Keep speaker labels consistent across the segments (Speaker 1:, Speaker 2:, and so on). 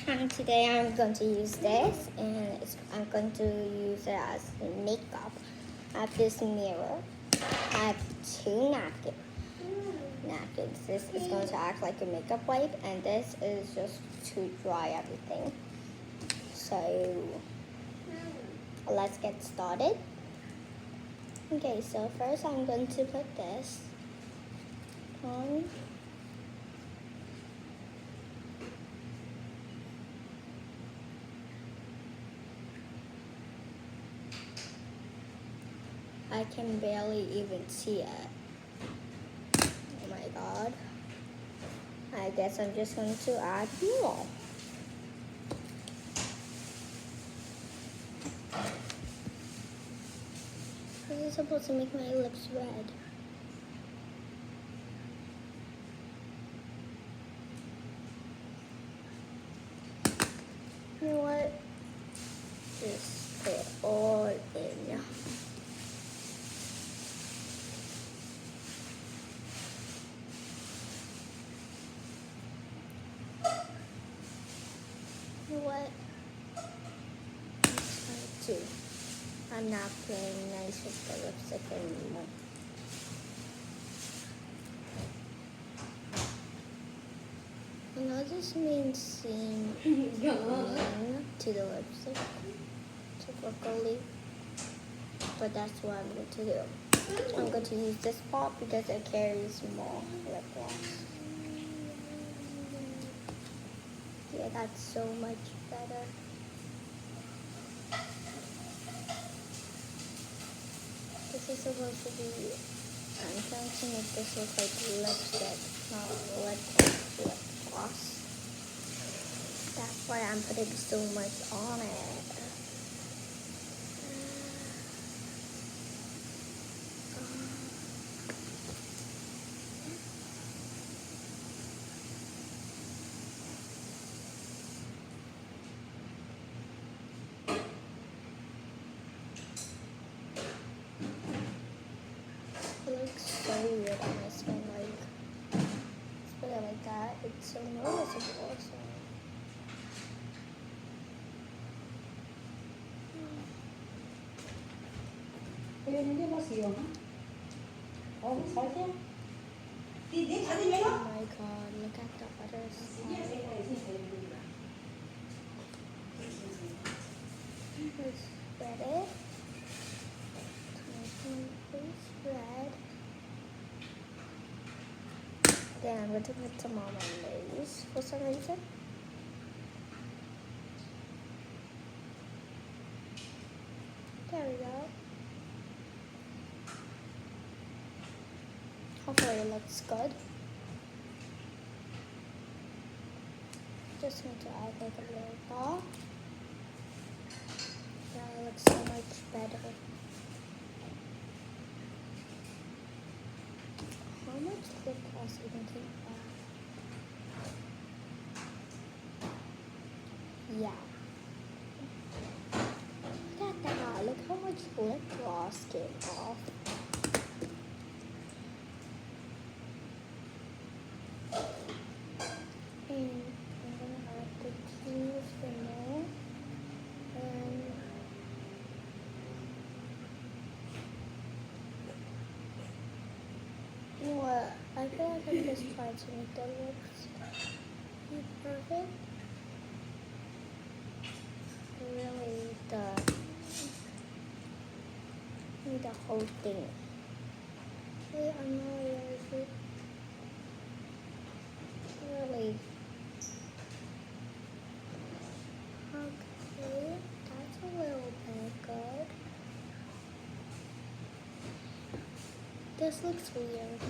Speaker 1: And today I'm going to use this, and I'm going to use it as makeup. I have this mirror. I have two napkins. This is going to act like a makeup wipe, and this is just to dry everything. So let's get started. Okay, so first I'm going to put this on. I can barely even see it. Oh my god. I guess I'm just going to add more. This is supposed to make my lips red. You know what? Just put it all in. You know what? I'm not playing nice with the lipstick anymore. I know this means seem mean to the lipstick, to broccoli, but that's what I'm going to do. I'm going to use this pot because it carries more lip gloss. Yeah, that's so much better. This is supposed to be, I'm trying to make this look like lipstick, not lip gloss. That's why I'm putting so much on it. It looks so weird on my skin, like, put it like that, it's so noticeable. So.
Speaker 2: Oh my
Speaker 1: God, look at the other side. Just spread it to make my face red. Then I'm going to put some on my nose for some reason. There we go. Hopefully it looks good. Just going to add like a little ball. Now it looks so much better. How much lip gloss even take that? Yeah. Look at that. Look how much lip gloss came off. And I'm going to add the cheese for more. And you know what? I feel like I'm just trying to make the lips be perfect. Really, the whole thing. Wait, I'm not really really. Okay, that's a little bit good. This looks weird.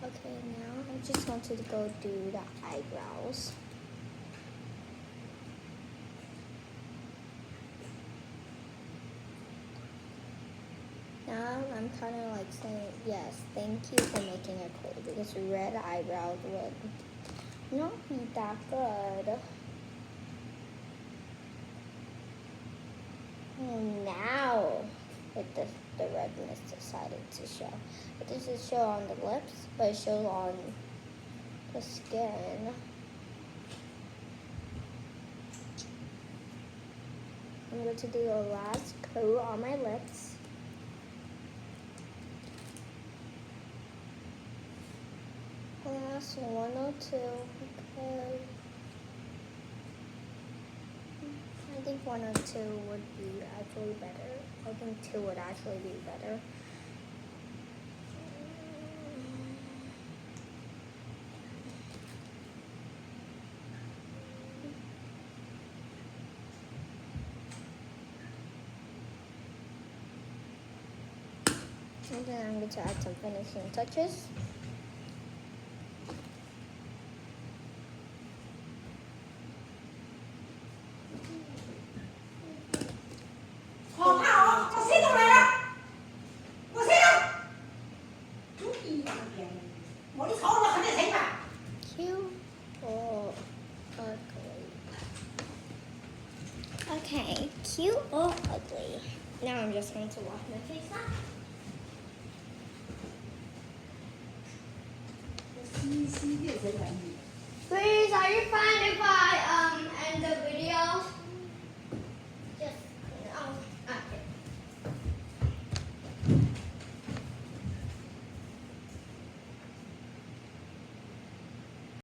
Speaker 1: Okay, now I just wanted to go do the eyebrows. Now I'm kind of like saying, yes, thank you for making it cool, because red eyebrows would not be that good. Now the redness decided to show. It doesn't show on the lips, but it shows on the skin. I'm going to do a last coat on my lips. Last one or two, okay. I think one or two would be actually better. I think two would actually be better. And then I'm going to add some finishing touches. Cute or ugly? Okay, cute or ugly? Now I'm just going to wash my face now. Please, are you fine?